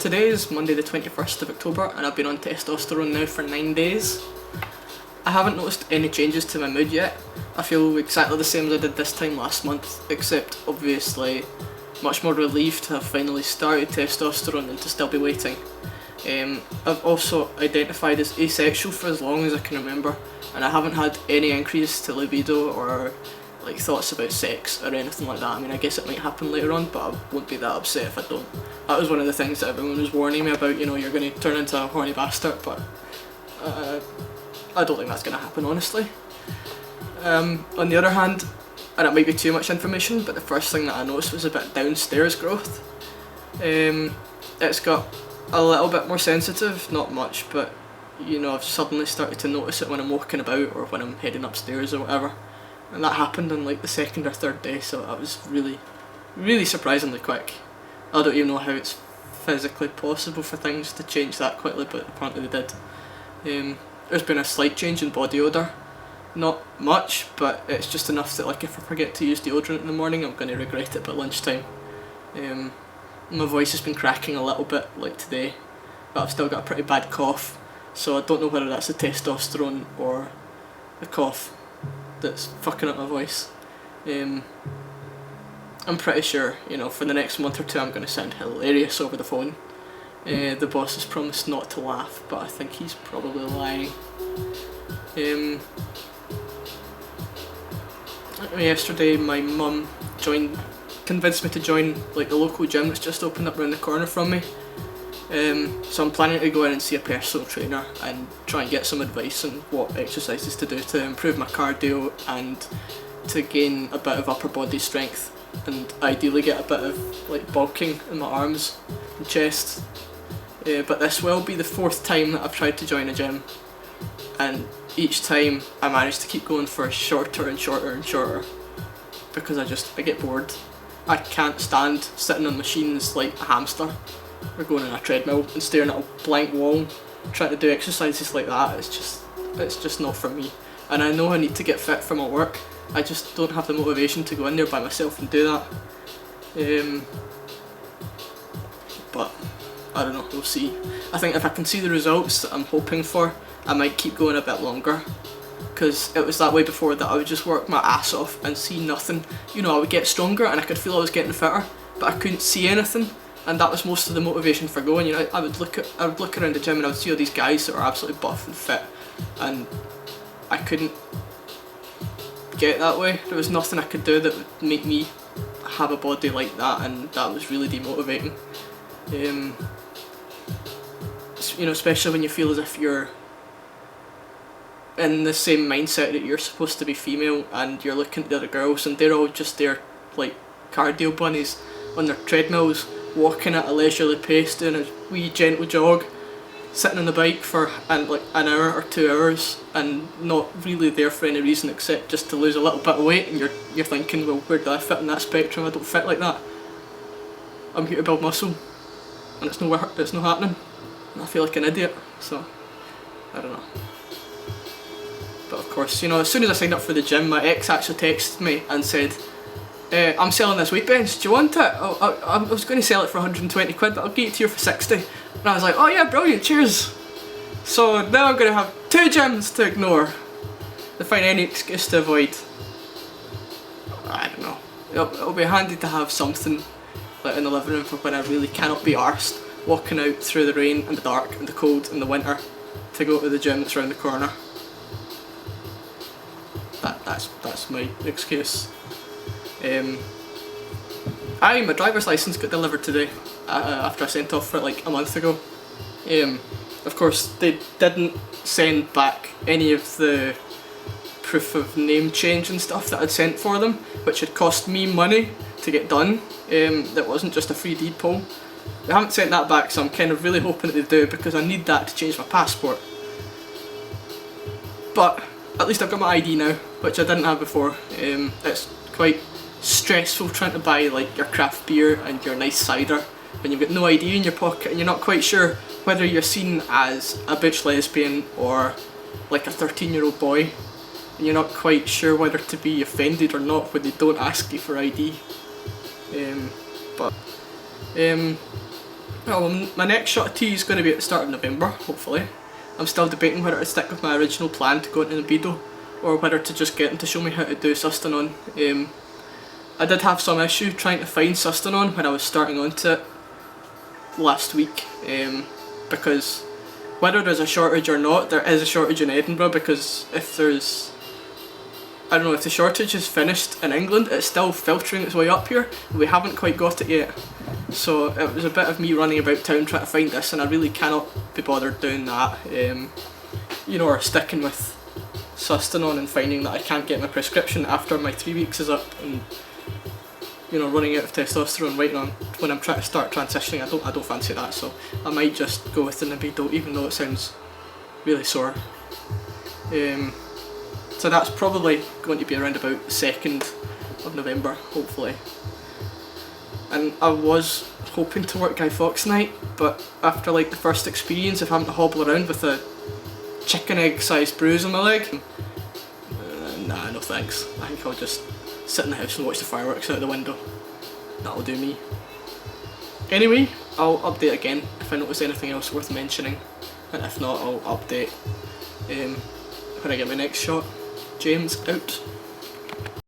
Today is Monday the 21st of October and I've been on testosterone now for 9 days. I haven't noticed any changes to my mood yet. I feel exactly the same as I did this time last month, except obviously much more relieved to have finally started testosterone than to still be waiting. I've also identified as asexual for as long as I can remember, and I haven't had any increase to libido or like thoughts about sex or anything like that. I mean, I guess it might happen later on, but I won't be that upset if I don't. That was one of the things that everyone was warning me about, you know, you're going to turn into a horny bastard, but I don't think that's going to happen, honestly. On the other hand, and it might be too much information, but the first thing that I noticed was a bit downstairs growth. It's got a little bit more sensitive, not much, but you know, I've suddenly started to notice it when I'm walking about or when I'm heading upstairs or whatever. And that happened on like the second or third day, so that was really surprisingly quick. I don't even know how it's physically possible for things to change that quickly, but apparently they did. There's been a slight change in body odour. Not much, but it's just enough that like if I forget to use deodorant in the morning, I'm going to regret it by lunchtime. My voice has been cracking a little bit like today, but I've still got a pretty bad cough, so I don't know whether that's the testosterone or the cough that's fucking up my voice. I'm pretty sure, you know, for the next month or two I'm going to sound hilarious over the phone. The boss has promised not to laugh, but I think he's probably lying. Yesterday my mum convinced me to join like the local gym that's just opened up around the corner from me. So I'm planning to go in and see a personal trainer and try and get some advice on what exercises to do to improve my cardio and to gain a bit of upper body strength, and ideally get a bit of like bulking in my arms and chest. But this will be the fourth time that I've tried to join a gym, and each time I manage to keep going for shorter and shorter and shorter because I get bored. I can't stand sitting on machines like a hamster or going on a treadmill and staring at a blank wall trying to do exercises like that. It's just not for me, and I know I need to get fit for my work. I just don't have the motivation to go in there by myself and do that. But I don't know, we'll see. I think if I can see the results that I'm hoping for, I might keep going a bit longer, because it was that way before, that I would just work my ass off and see nothing. You know, I would get stronger and I could feel I was getting fitter, but I couldn't see anything, and that was most of the motivation for going. You know, I would look around the gym and I would see all these guys that are absolutely buff and fit, and I couldn't get that way. There was nothing I could do that would make me have a body like that, and that was really demotivating. You know, especially when you feel as if you're in the same mindset that you're supposed to be female and you're looking at the other girls and they're all just there like cardio bunnies on their treadmills, walking at a leisurely pace, doing a wee gentle jog, sitting on the bike for like an hour or 2 hours and not really there for any reason except just to lose a little bit of weight, and you're thinking, well, where do I fit in that spectrum? I don't fit like that. I'm here to build muscle and it's not happening, and I feel like an idiot, so I don't know. But of course, you know, as soon as I signed up for the gym, my ex actually texted me and said, I'm selling this weight bench, do you want it? I was going to sell it for 120 quid, but I'll get it to you for 60. And I was like, oh yeah, brilliant, cheers. So now I'm going to have 2 gyms to ignore, to find any excuse to avoid. I don't know. It'll be handy to have something like in the living room for when I really cannot be arsed walking out through the rain and the dark and the cold and the winter to go to the gym that's around the corner. That's my excuse. My driver's license got delivered today after I sent off for it like a month ago. Of course they didn't send back any of the proof of name change and stuff that I'd sent for them, which had cost me money to get done. That wasn't just a free deed poll. They haven't sent that back, so I'm kind of really hoping that they do, because I need that to change my passport. But at least I've got my ID now, which I didn't have before. It's quite stressful trying to buy like your craft beer and your nice cider when you've got no ID in your pocket and you're not quite sure whether you're seen as a bitch lesbian or like a 13-year-old boy, and you're not quite sure whether to be offended or not when they don't ask you for ID. Well, my next shot of tea is going to be at the start of November, hopefully. I'm still debating whether to stick with my original plan to go into libido, or whether to just get him to show me how to do sustanon. I did have some issue trying to find sustanon when I was starting onto it last week, because whether there's a shortage or not, there is a shortage in Edinburgh, because if there's, I don't know, if the shortage is finished in England, it's still filtering its way up here, and we haven't quite got it yet. So it was a bit of me running about town trying to find this, and I really cannot be bothered doing that, you know, or sticking with sustanon and finding that I can't get my prescription after my 3 weeks is up, and you know, running out of testosterone waiting on when I'm trying to start transitioning. I don't fancy that, so I might just go with the libido, even though it sounds really sore. So that's probably going to be around about the 2nd of November, hopefully. And I was hoping to work Guy Fawkes night, but after like the first experience of having to hobble around with a chicken egg sized bruise on my leg, nah, no thanks. I think I'll just sit in the house and watch the fireworks out the window. That'll do me. Anyway, I'll update again if I notice anything else worth mentioning, and if not, I'll update when I get my next shot. James out.